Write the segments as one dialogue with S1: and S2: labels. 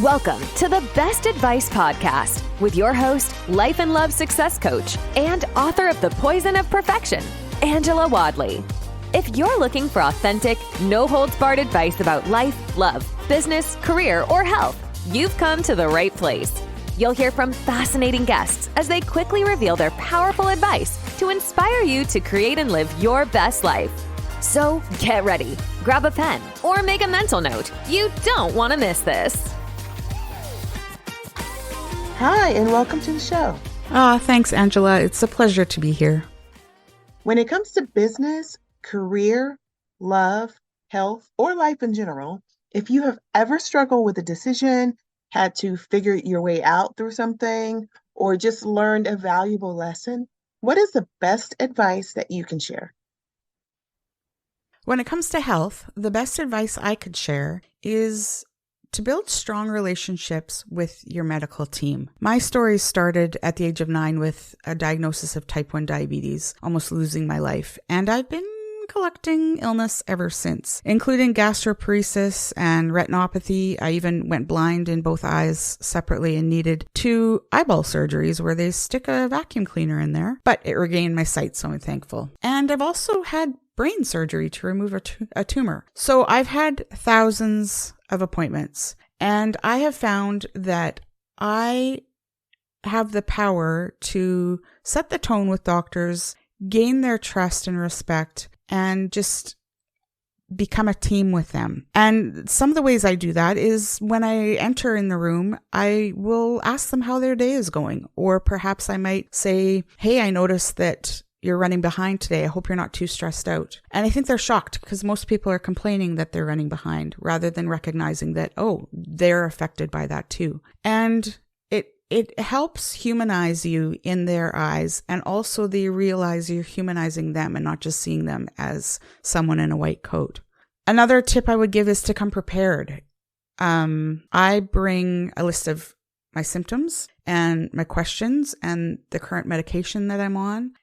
S1: Welcome to the Best Advice Podcast with your host, life and love success coach, and author of The Poison of Perfection, Angela Wadley. If you're looking for authentic, no-holds-barred advice about life, love, business, career, or health, you've come to the right place. You'll hear from fascinating guests as they quickly reveal their powerful advice to inspire you to create and live your best life. So get ready, grab a pen, or make a mental note. You don't want to miss this.
S2: Hi, and welcome to the show.
S3: Thanks, Angela. It's a pleasure to be here.
S2: When it comes to business, career, love, health, or life in general, if you have ever struggled with a decision, had to figure your way out through something, or just learned a valuable lesson, what is the best advice that you can share?
S3: When it comes to health, the best advice I could share is to build strong relationships with your medical team. My story started at the age of 9 with a diagnosis of type 1 diabetes, almost losing my life. And I've been collecting illness ever since, including gastroparesis and retinopathy. I even went blind in both eyes separately and needed 2 eyeball surgeries where they stick a vacuum cleaner in there. But it regained my sight, so I'm thankful. And I've also had brain surgery to remove a tumor. So I've had thousands of appointments, and I have found that I have the power to set the tone with doctors, gain their trust and respect, and just become a team with them. And some of the ways I do that is when I enter in the room, I will ask them how their day is going. Or perhaps I might say, hey, I noticed that you're running behind today. I hope you're not too stressed out. And I think they're shocked because most people are complaining that they're running behind rather than recognizing that, oh, they're affected by that too. And it helps humanize you in their eyes, and also they realize you're humanizing them and not just seeing them as someone in a white coat. Another tip I would give is to come prepared. I bring a list of my symptoms and my questions and the current medication that I'm on.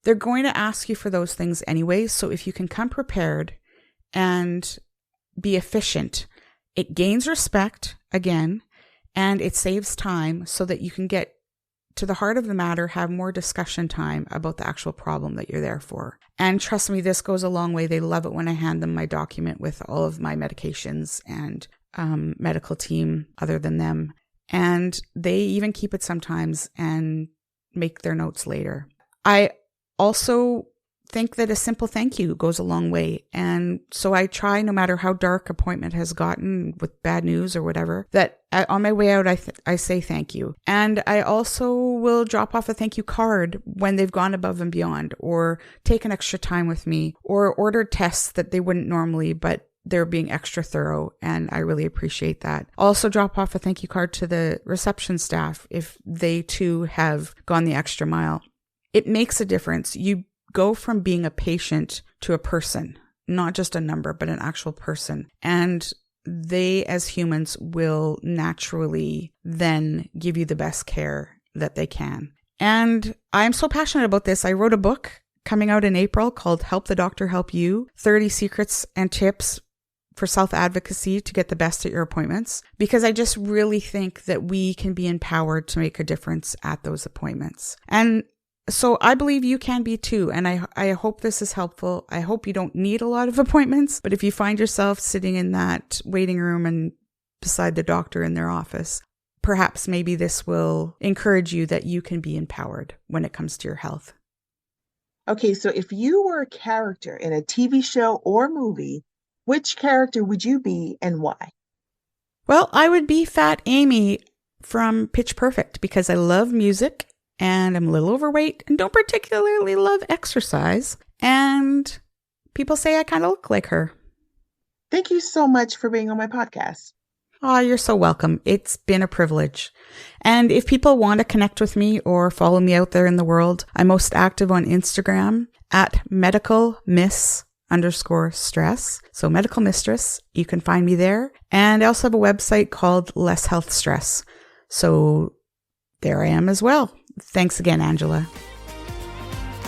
S3: They're going to ask you for those things anyway, so if you can come prepared and be efficient, it gains respect, again, and it saves time so that you can get to the heart of the matter, have more discussion time about the actual problem that you're there for. And trust me, this goes a long way. They love it when I hand them my document with all of my medications and medical team other than them. And they even keep it sometimes and make their notes later. I also think that a simple thank you goes a long way. And so I try, no matter how dark appointment has gotten with bad news or whatever, that on my way out, I say thank you. And I also will drop off a thank you card when they've gone above and beyond, or taken extra time with me, or ordered tests that they wouldn't normally, but they're being extra thorough, and I really appreciate that. Also drop off a thank you card to the reception staff if they too have gone the extra mile. It makes a difference. You go from being a patient to a person, not just a number, but an actual person. And they, as humans, will naturally then give you the best care that they can. And I'm so passionate about this. I wrote a book coming out in April called Help the Doctor Help You, 30 Secrets and Tips for Self-Advocacy to Get the Best at Your Appointments, because I just really think that we can be empowered to make a difference at those appointments. And so I believe you can be too, and I hope this is helpful. I hope you don't need a lot of appointments, but if you find yourself sitting in that waiting room and beside the doctor in their office, perhaps maybe this will encourage you that you can be empowered when it comes to your health.
S2: Okay, so if you were a character in a TV show or movie, which character would you be and why?
S3: Well, I would be Fat Amy from Pitch Perfect because I love music. And I'm a little overweight and don't particularly love exercise. And people say I kind of look like her.
S2: Thank you so much for being on my podcast.
S3: Oh, you're so welcome. It's been a privilege. And if people want to connect with me or follow me out there in the world, I'm most active on Instagram at medicalmiss_stress. So medical mistress, you can find me there. And I also have a website called Less Health Stress. So there I am as well. Thanks again, Angela.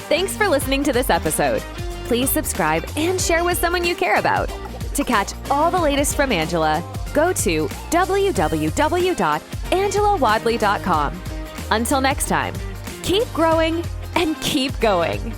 S1: Thanks for listening to this episode. Please subscribe and share with someone you care about. To catch all the latest from Angela, go to www.angelawadley.com. Until next time, keep growing and keep going.